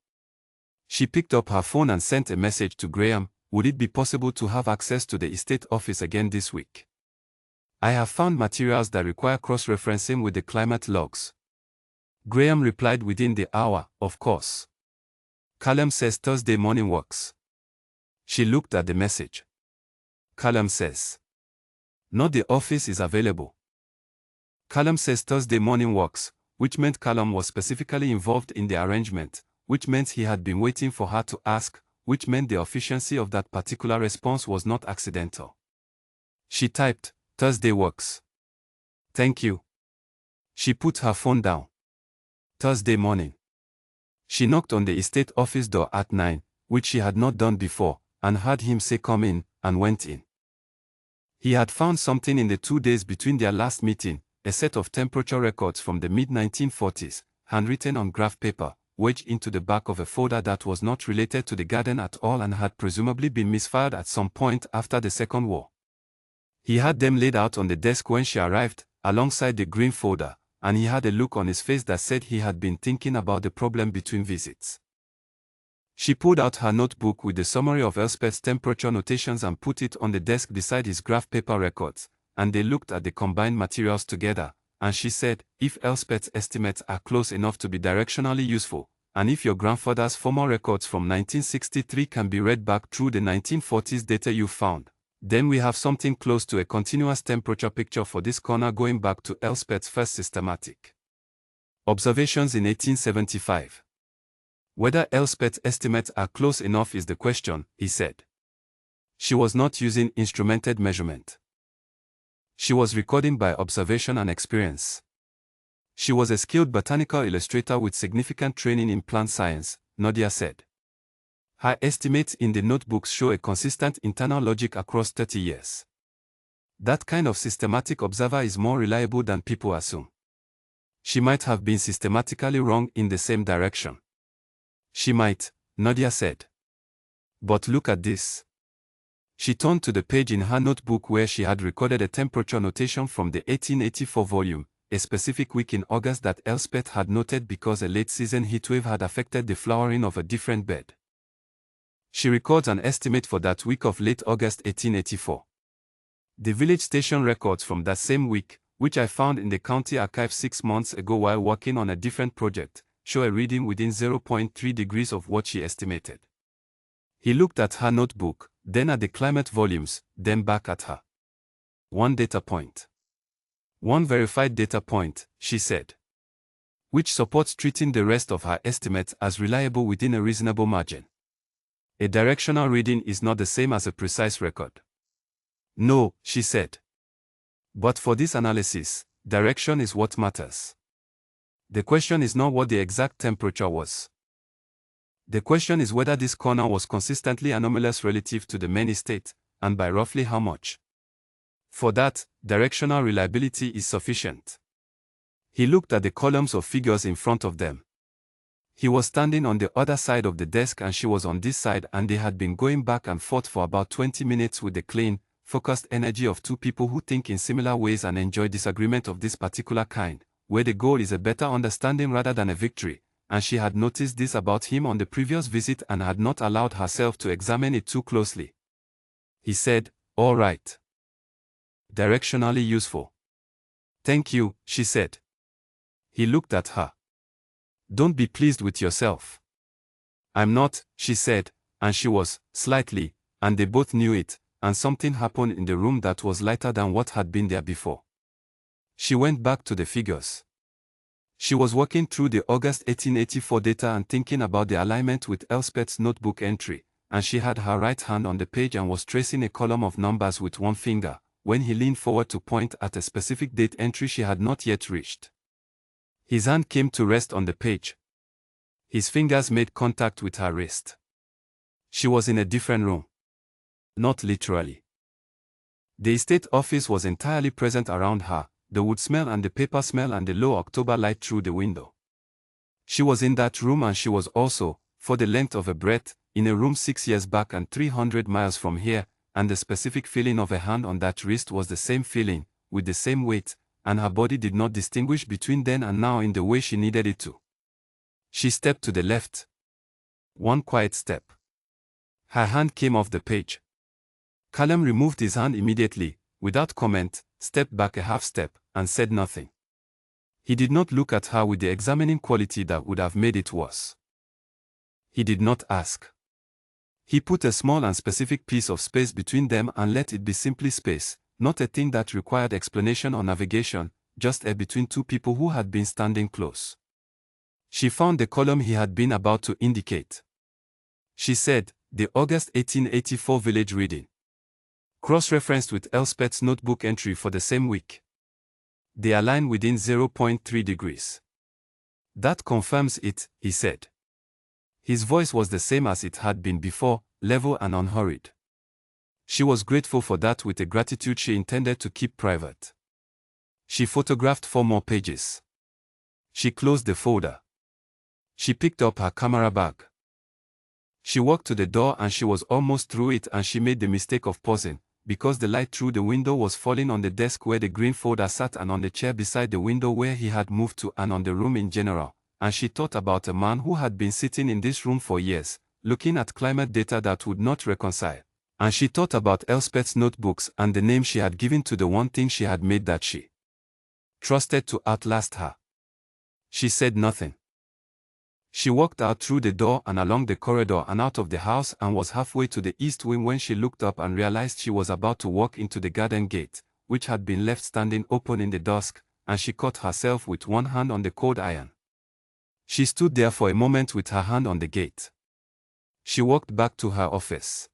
She picked up her phone and sent a message to Graham. Would it be possible to have access to the estate office again this week? I have found materials that require cross-referencing with the climate logs. Graham replied within the hour, of course. Callum says Thursday morning works. She looked at the message. Callum says. Not the office is available. Callum says Thursday morning works, which meant Callum was specifically involved in the arrangement, which meant he had been waiting for her to ask, which meant the efficiency of that particular response was not accidental. She typed, Thursday works. Thank you. She put her phone down. Thursday morning. She knocked on the estate office door at 9, which she had not done before, and heard him say come in, and went in. He had found something in the 2 days between their last meeting, a set of temperature records from the mid-1940s, handwritten on graph paper, wedged into the back of a folder that was not related to the garden at all and had presumably been misfired at some point after the Second War. He had them laid out on the desk when she arrived, alongside the green folder, and he had a look on his face that said he had been thinking about the problem between visits. She pulled out her notebook with the summary of Elspeth's temperature notations and put it on the desk beside his graph paper records, and they looked at the combined materials together, and she said, if Elspeth's estimates are close enough to be directionally useful, and if your grandfather's former records from 1963 can be read back through the 1940s data you found, then we have something close to a continuous temperature picture for this corner going back to Elspeth's first systematic observations in 1875. Whether Elspeth's estimates are close enough is the question, he said. She was not using instrumented measurement. She was recording by observation and experience. She was a skilled botanical illustrator with significant training in plant science, Nadia said. Her estimates in the notebooks show a consistent internal logic across 30 years. That kind of systematic observer is more reliable than people assume. She might have been systematically wrong in the same direction. She might, Nadia said. But look at this. She turned to the page in her notebook where she had recorded a temperature notation from the 1884 volume, a specific week in August that Elspeth had noted because a late-season heatwave had affected the flowering of a different bed. She records an estimate for that week of late August 1884. The village station records from that same week, which I found in the county archive 6 months ago while working on a different project, show a reading within 0.3 degrees of what she estimated. He looked at her notebook, then at the climate volumes, then back at her. One data point. One verified data point, she said. Which supports treating the rest of her estimates as reliable within a reasonable margin. A directional reading is not the same as a precise record. No, she said. But for this analysis, direction is what matters. The question is not what the exact temperature was. The question is whether this corner was consistently anomalous relative to the main estate, and by roughly how much. For that, directional reliability is sufficient. He looked at the columns of figures in front of them. He was standing on the other side of the desk and she was on this side, and they had been going back and forth for about 20 minutes with the clean, focused energy of two people who think in similar ways and enjoy disagreement of this particular kind, where the goal is a better understanding rather than a victory, and she had noticed this about him on the previous visit and had not allowed herself to examine it too closely. He said, "All right. Directionally useful." "Thank you," she said. He looked at her. "Don't be pleased with yourself." "I'm not," she said, and she was, slightly, and they both knew it, and something happened in the room that was lighter than what had been there before. She went back to the figures. She was working through the August 1884 data and thinking about the alignment with Elspeth's notebook entry, and she had her right hand on the page and was tracing a column of numbers with one finger, when he leaned forward to point at a specific date entry she had not yet reached. His hand came to rest on the page. His fingers made contact with her wrist. She was in a different room. Not literally. The estate office was entirely present around her, the wood smell and the paper smell and the low October light through the window. She was in that room, and she was also, for the length of a breath, in a room 6 years back and 300 miles from here, and the specific feeling of a hand on that wrist was the same feeling, with the same weight, and her body did not distinguish between then and now in the way she needed it to. She stepped to the left. One quiet step. Her hand came off the page. Callum removed his hand immediately, without comment, stepped back a half step, and said nothing. He did not look at her with the examining quality that would have made it worse. He did not ask. He put a small and specific piece of space between them and let it be simply space, not a thing that required explanation or navigation, just a between two people who had been standing close. She found the column he had been about to indicate. She said, "The August 1884 village reading." Cross-referenced with Elspeth's notebook entry for the same week. They align within 0.3 degrees. "That confirms it," he said. His voice was the same as it had been before, level and unhurried. She was grateful for that with a gratitude she intended to keep private. She photographed 4 more pages. She closed the folder. She picked up her camera bag. She walked to the door and she was almost through it, and she made the mistake of pausing, because the light through the window was falling on the desk where the green folder sat and on the chair beside the window where he had moved to and on the room in general, and she thought about a man who had been sitting in this room for years, looking at climate data that would not reconcile, and she thought about Elspeth's notebooks and the name she had given to the one thing she had made that she trusted to outlast her. She said nothing. She walked out through the door and along the corridor and out of the house and was halfway to the east wing when she looked up and realized she was about to walk into the garden gate, which had been left standing open in the dusk, and she caught herself with one hand on the cold iron. She stood there for a moment with her hand on the gate. She walked back to her office.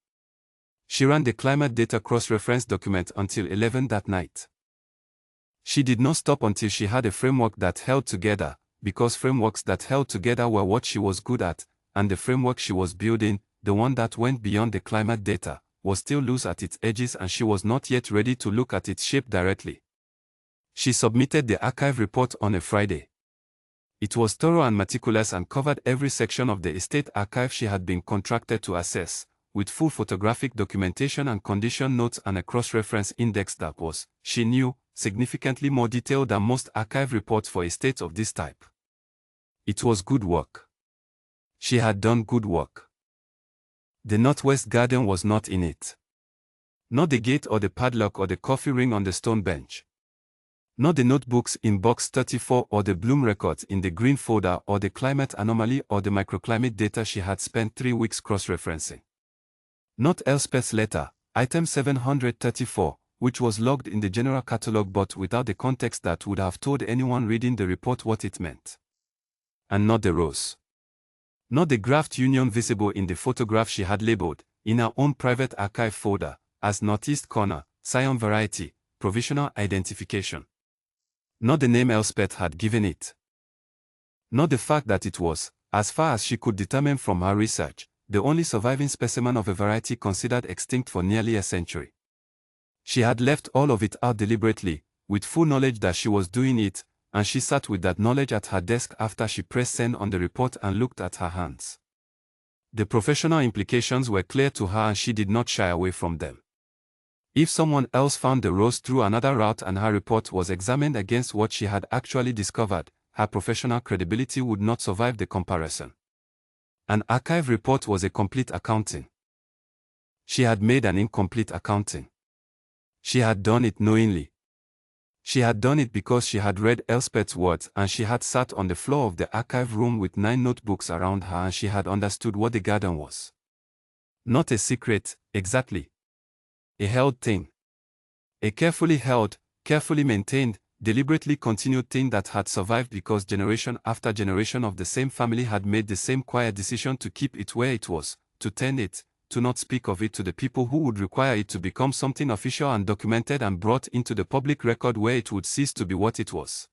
She ran the climate data cross-reference document until 11 that night. She did not stop until she had a framework that held together, because frameworks that held together were what she was good at, and the framework she was building, the one that went beyond the climate data, was still loose at its edges and she was not yet ready to look at its shape directly. She submitted the archive report on a Friday. It was thorough and meticulous and covered every section of the estate archive she had been contracted to assess, with full photographic documentation and condition notes and a cross-reference index that was, she knew, significantly more detailed than most archive reports for estates of this type. It was good work. She had done good work. The northwest garden was not in it. Not the gate or the padlock or the coffee ring on the stone bench. Not the notebooks in box 34 or the Bloom records in the green folder or the climate anomaly or the microclimate data she had spent 3 weeks cross-referencing. Not Elspeth's letter, item 734, which was logged in the general catalogue but without the context that would have told anyone reading the report what it meant. And not the rose. Not the graphed union visible in the photograph she had labeled, in her own private archive folder, as Northeast Corner, Scion Variety, Provisional Identification. Not the name Elspeth had given it. Not the fact that it was, as far as she could determine from her research, the only surviving specimen of a variety considered extinct for nearly a century. She had left all of it out deliberately, with full knowledge that she was doing it, and she sat with that knowledge at her desk after she pressed send on the report and looked at her hands. The professional implications were clear to her and she did not shy away from them. If someone else found the rose through another route and her report was examined against what she had actually discovered, her professional credibility would not survive the comparison. An archive report was a complete accounting. She had made an incomplete accounting. She had done it knowingly. She had done it because she had read Elspeth's words and she had sat on the floor of the archive room with 9 notebooks around her and she had understood what the garden was. Not a secret, exactly. A held thing. A carefully held, carefully maintained, deliberately continued thing that had survived because generation after generation of the same family had made the same quiet decision to keep it where it was, to tend it, to not speak of it to the people who would require it to become something official and documented and brought into the public record where it would cease to be what it was.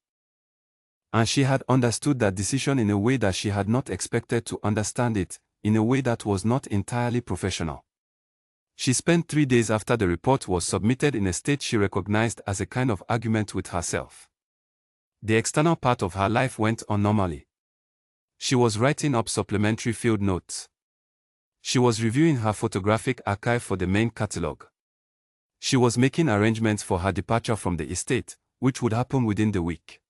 And she had understood that decision in a way that she had not expected to understand it, in a way that was not entirely professional. She spent 3 days after the report was submitted in a state she recognized as a kind of argument with herself. The external part of her life went on normally. She was writing up supplementary field notes. She was reviewing her photographic archive for the main catalogue. She was making arrangements for her departure from the estate, which would happen within the week.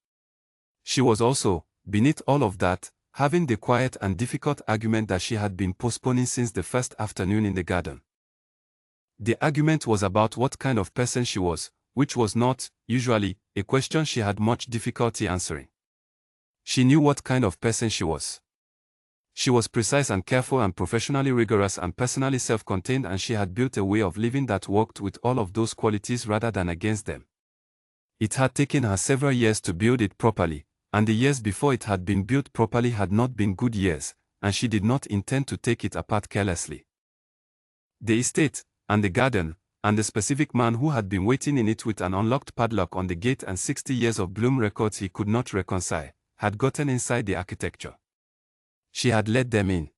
She was also, beneath all of that, having the quiet and difficult argument that she had been postponing since the first afternoon in the garden. The argument was about what kind of person she was, which was not, usually, a question she had much difficulty answering. She knew what kind of person she was. She was precise and careful and professionally rigorous and personally self-contained, and she had built a way of living that worked with all of those qualities rather than against them. It had taken her several years to build it properly, and the years before it had been built properly had not been good years, and she did not intend to take it apart carelessly. The estate, and the garden, and the specific man who had been waiting in it with an unlocked padlock on the gate and 60 years of Bloom records he could not reconcile, had gotten inside the architecture. She had let them in.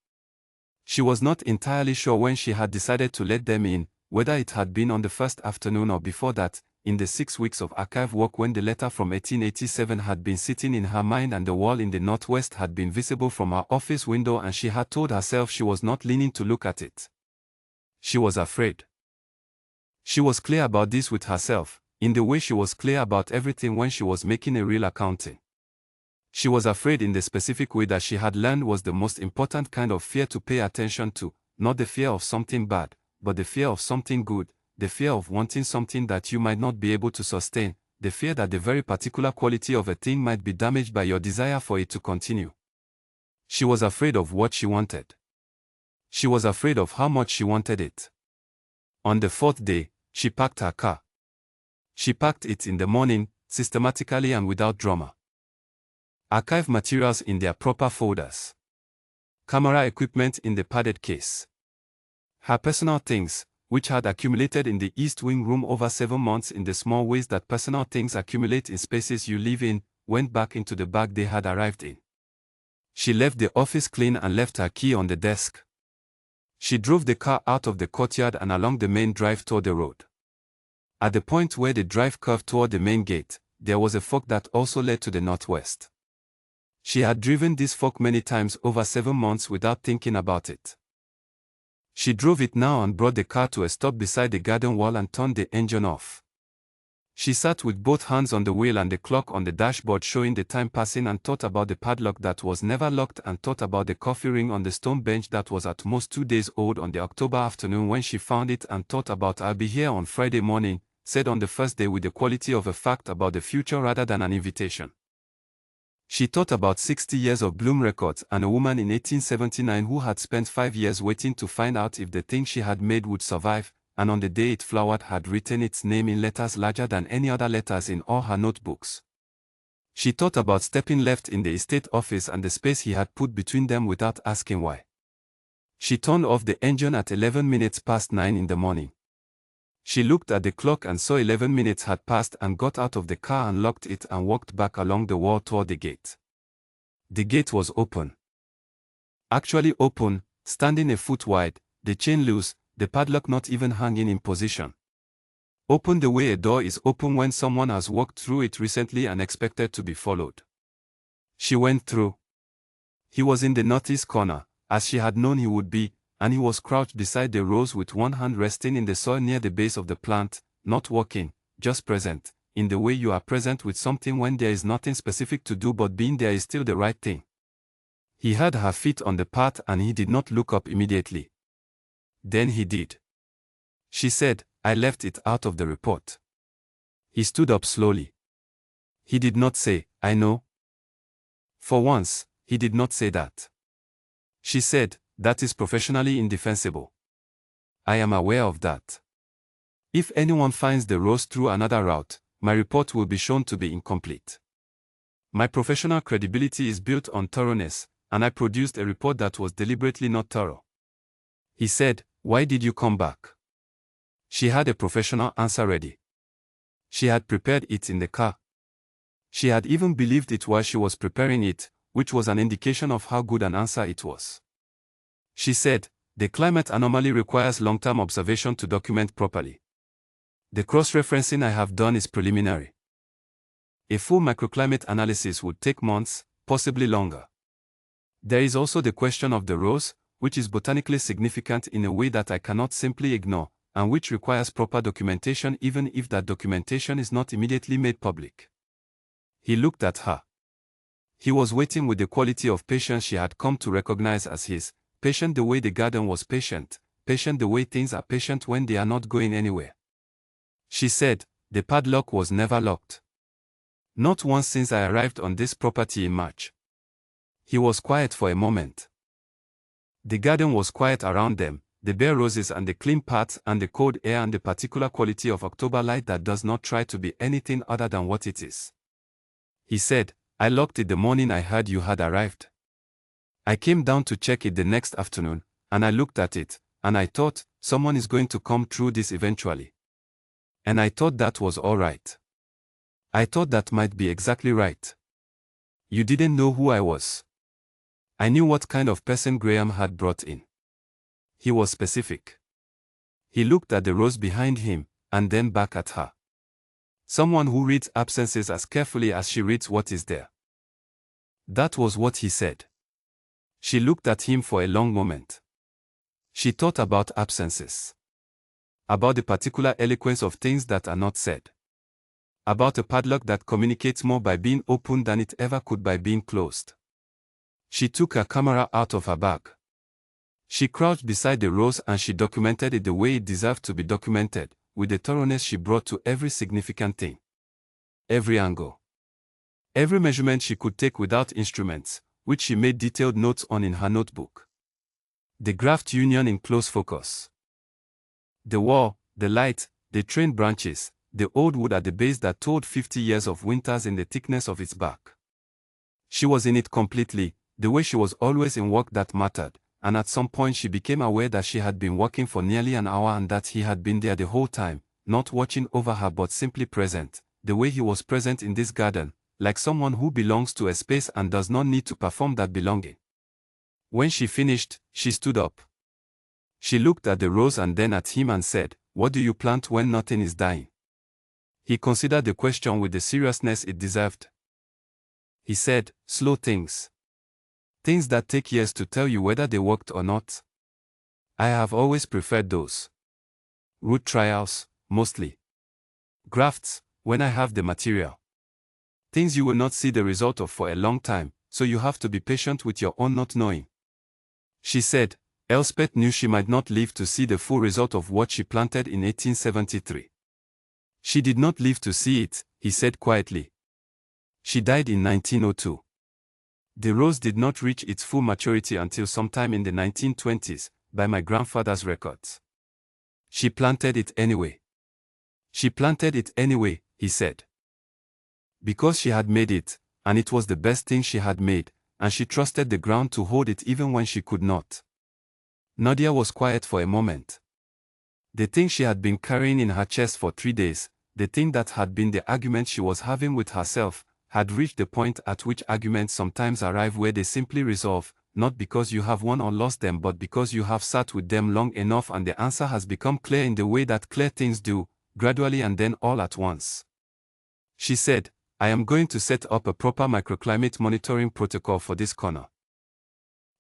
She was not entirely sure when she had decided to let them in, whether it had been on the first afternoon or before that, in the 6 weeks of archive work when the letter from 1887 had been sitting in her mind and the wall in the northwest had been visible from her office window and she had told herself she was not leaning to look at it. She was afraid. She was clear about this with herself, in the way she was clear about everything when she was making a real accounting. She was afraid in the specific way that she had learned was the most important kind of fear to pay attention to, not the fear of something bad, but the fear of something good, the fear of wanting something that you might not be able to sustain, the fear that the very particular quality of a thing might be damaged by your desire for it to continue. She was afraid of what she wanted. She was afraid of how much she wanted it. On the 4th day, she packed her car. She packed it in the morning, systematically and without drama. Archive materials in their proper folders. Camera equipment in the padded case. Her personal things, which had accumulated in the East Wing room over 7 months in the small ways that personal things accumulate in spaces you live in, went back into the bag they had arrived in. She left the office clean and left her key on the desk. She drove the car out of the courtyard and along the main drive toward the road. At the point where the drive curved toward the main gate, there was a fork that also led to the northwest. She had driven this fork many times over 7 months without thinking about it. She drove it now and brought the car to a stop beside the garden wall and turned the engine off. She sat with both hands on the wheel and the clock on the dashboard showing the time passing, and thought about the padlock that was never locked, and thought about the coffee ring on the stone bench that was at most 2 days old on the October afternoon when she found it, and thought about "I'll be here on Friday morning," said on the first day with the quality of a fact about the future rather than an invitation. She thought about 60 years of Bloom Records and a woman in 1879 who had spent 5 years waiting to find out if the thing she had made would survive, and on the day it flowered had written its name in letters larger than any other letters in all her notebooks. She thought about stepping left in the estate office and the space he had put between them without asking why. She turned off the engine at 11 minutes past 9 in the morning. She looked at the clock and saw 11 minutes had passed, and got out of the car and locked it and walked back along the wall toward the gate. The gate was open. Actually open, standing a foot wide, the chain loose, the padlock not even hanging in position. Open the way a door is open when someone has walked through it recently and expected to be followed. She went through. He was in the northeast corner, as she had known he would be, and he was crouched beside the rose with one hand resting in the soil near the base of the plant, not walking, just present, in the way you are present with something when there is nothing specific to do, but being there is still the right thing. He had her feet on the path and he did not look up immediately. Then he did. She said, "I left it out of the report." He stood up slowly. He did not say, "I know." For once, he did not say that. She said, "That is professionally indefensible. I am aware of that. If anyone finds the rose through another route, my report will be shown to be incomplete. My professional credibility is built on thoroughness, and I produced a report that was deliberately not thorough." He said, "Why did you come back?" She had a professional answer ready. She had prepared it in the car. She had even believed it while she was preparing it, which was an indication of how good an answer it was. She said, "The climate anomaly requires long-term observation to document properly. The cross-referencing I have done is preliminary. A full microclimate analysis would take months, possibly longer. There is also the question of the rose, which is botanically significant in a way that I cannot simply ignore, and which requires proper documentation even if that documentation is not immediately made public." He looked at her. He was waiting with the quality of patience she had come to recognize as his, patient the way the garden was patient, patient the way things are patient when they are not going anywhere. She said, "The padlock was never locked. Not once since I arrived on this property in March." He was quiet for a moment. The garden was quiet around them, the bare roses and the clean paths and the cold air and the particular quality of October light that does not try to be anything other than what it is. He said, "I locked it the morning I heard you had arrived. I came down to check it the next afternoon, and I looked at it, and I thought, someone is going to come through this eventually. And I thought that was all right. I thought that might be exactly right. You didn't know who I was. I knew what kind of person Graham had brought in." He was specific. He looked at the rose behind him, and then back at her. Someone who reads absences as carefully as she reads what is there. That was what he said. She looked at him for a long moment. She thought about absences. About the particular eloquence of things that are not said. About a padlock that communicates more by being open than it ever could by being closed. She took her camera out of her bag. She crouched beside the rose and she documented it the way it deserved to be documented, with the thoroughness she brought to every significant thing. Every angle. Every measurement she could take without instruments, which she made detailed notes on in her notebook. The graft union in close focus. The wall, the light, the trained branches, the old wood at the base that told 50 years of winters in the thickness of its bark. She was in it completely, the way she was always in work that mattered, and at some point she became aware that she had been working for nearly an hour and that he had been there the whole time, not watching over her but simply present, the way he was present in this garden, like someone who belongs to a space and does not need to perform that belonging. When she finished, she stood up. She looked at the rose and then at him and said, "What do you plant when nothing is dying?" He considered the question with the seriousness it deserved. He said, "Slow things. Things that take years to tell you whether they worked or not. I have always preferred those. Root trials, mostly. Grafts, when I have the material. Things you will not see the result of for a long time, so you have to be patient with your own not knowing. She said. Elspeth knew she might not live to see the full result of what she planted in 1873. She did not live to see it, he said quietly. She died in 1902. The rose did not reach its full maturity until sometime in the 1920s, by my grandfather's records. She planted it anyway. She planted it anyway, he said. Because she had made it, and it was the best thing she had made, and she trusted the ground to hold it even when she could not. Nadia was quiet for a moment. The thing she had been carrying in her chest for 3 days, the thing that had been the argument she was having with herself, had reached the point at which arguments sometimes arrive where they simply resolve, not because you have won or lost them but because you have sat with them long enough and the answer has become clear in the way that clear things do, gradually and then all at once. She said, I am going to set up a proper microclimate monitoring protocol for this corner.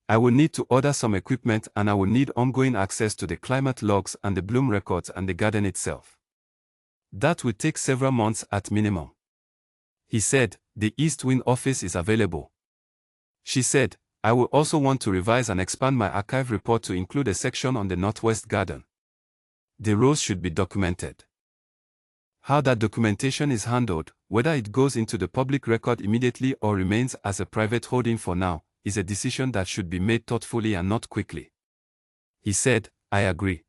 I will need to order some equipment and I will need ongoing access to the climate logs and the bloom records and the garden itself. That will take several months at minimum. He said, the East Wind office is available. She said, I will also want to revise and expand my archive report to include a section on the Northwest Garden. The rose should be documented. How that documentation is handled, whether it goes into the public record immediately or remains as a private holding for now, is a decision that should be made thoughtfully and not quickly. He said, I agree.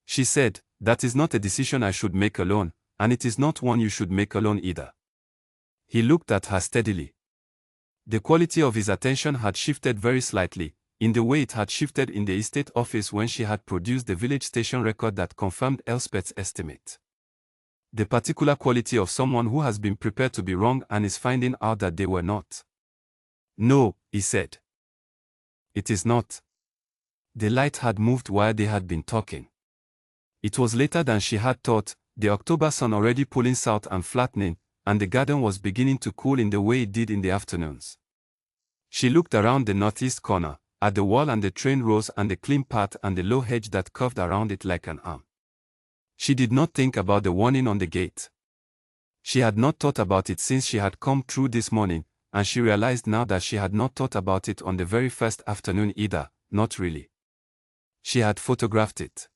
She said, that is not a decision I should make alone, and it is not one you should make alone either. He looked at her steadily. The quality of his attention had shifted very slightly, in the way it had shifted in the estate office when she had produced the village station record that confirmed Elspeth's estimate. The particular quality of someone who has been prepared to be wrong and is finding out that they were not. No, he said. It is not. The light had moved while they had been talking. It was later than she had thought, the October sun already pulling south and flattening, and the garden was beginning to cool in the way it did in the afternoons. She looked around the northeast corner, at the wall and the train rows and the clean path and the low hedge that curved around it like an arm. She did not think about the warning on the gate. She had not thought about it since she had come through this morning, and she realized now that she had not thought about it on the very first afternoon either, not really. She had photographed it.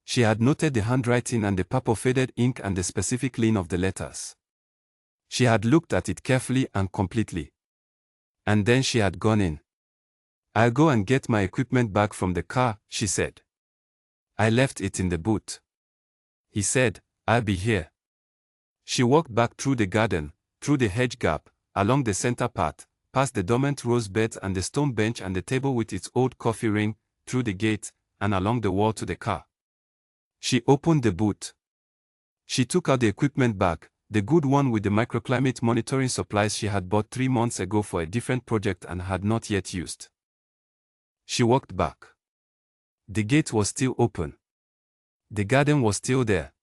She had noted the handwriting and the purple-faded ink and the specific lean of the letters. She had looked at it carefully and completely. And then she had gone in. I'll go and get my equipment back from the car, she said. I left it in the boot. He said, I'll be here. She walked back through the garden, through the hedge gap, along the center path, past the dormant rose beds and the stone bench and the table with its old coffee ring, through the gate, and along the wall to the car. She opened the boot. She took out the equipment bag, the good one with the microclimate monitoring supplies she had bought 3 months ago for a different project and had not yet used. She walked back. The gate was still open. The garden was still there.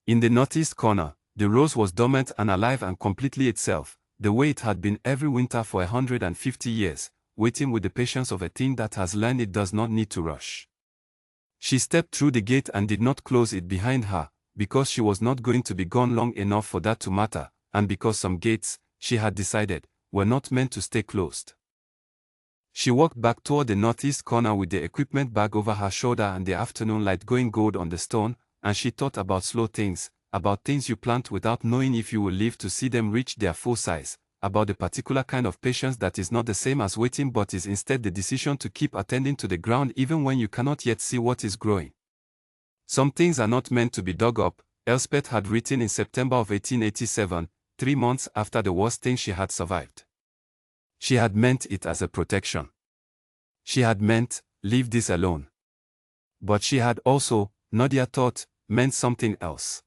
In the northeast corner, the rose was dormant and alive and completely itself, the way it had been every winter for 150 years, waiting with the patience of a thing that has learned it does not need to rush. She stepped through the gate and did not close it behind her, because she was not going to be gone long enough for that to matter, and because some gates, she had decided, were not meant to stay closed. She walked back toward the northeast corner with the equipment bag over her shoulder and the afternoon light going gold on the stone, and she thought about slow things, about things you plant without knowing if you will live to see them reach their full size, about the particular kind of patience that is not the same as waiting but is instead the decision to keep attending to the ground even when you cannot yet see what is growing. Some things are not meant to be dug up, Elspeth had written in September of 1887, 3 months after the worst thing she had survived. She had meant it as a protection. She had meant, leave this alone. But she had also, Nadia thought, meant something else.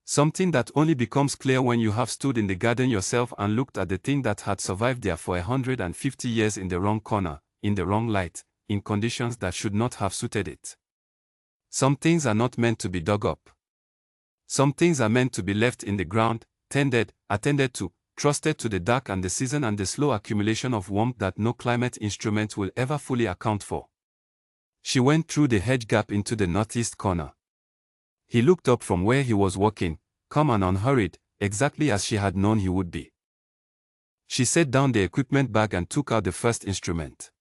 Something that only becomes clear when you have stood in the garden yourself and looked at the thing that had survived there for 150 years in the wrong corner, in the wrong light, in conditions that should not have suited it. Some things are not meant to be dug up. Some things are meant to be left in the ground, tended, attended to, trusted to the dark and the season and the slow accumulation of warmth that no climate instrument will ever fully account for. She went through the hedge gap into the northeast corner. He looked up from where he was walking, calm and unhurried, exactly as she had known he would be. She set down the equipment bag and took out the first instrument.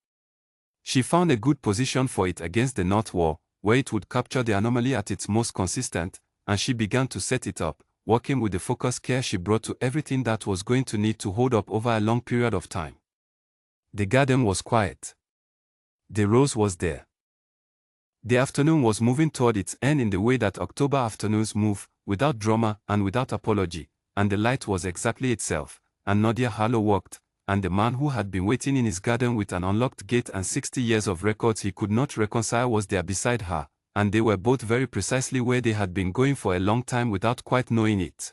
She found a good position for it against the north wall, where it would capture the anomaly at its most consistent, and she began to set it up, working with the focused care she brought to everything that was going to need to hold up over a long period of time. The garden was quiet. The rose was there. The afternoon was moving toward its end in the way that October afternoons move, without drama and without apology, and the light was exactly itself, and Nadia Harlow walked, and the man who had been waiting in his garden with an unlocked gate and 60 years of records he could not reconcile was there beside her, and they were both very precisely where they had been going for a long time without quite knowing it.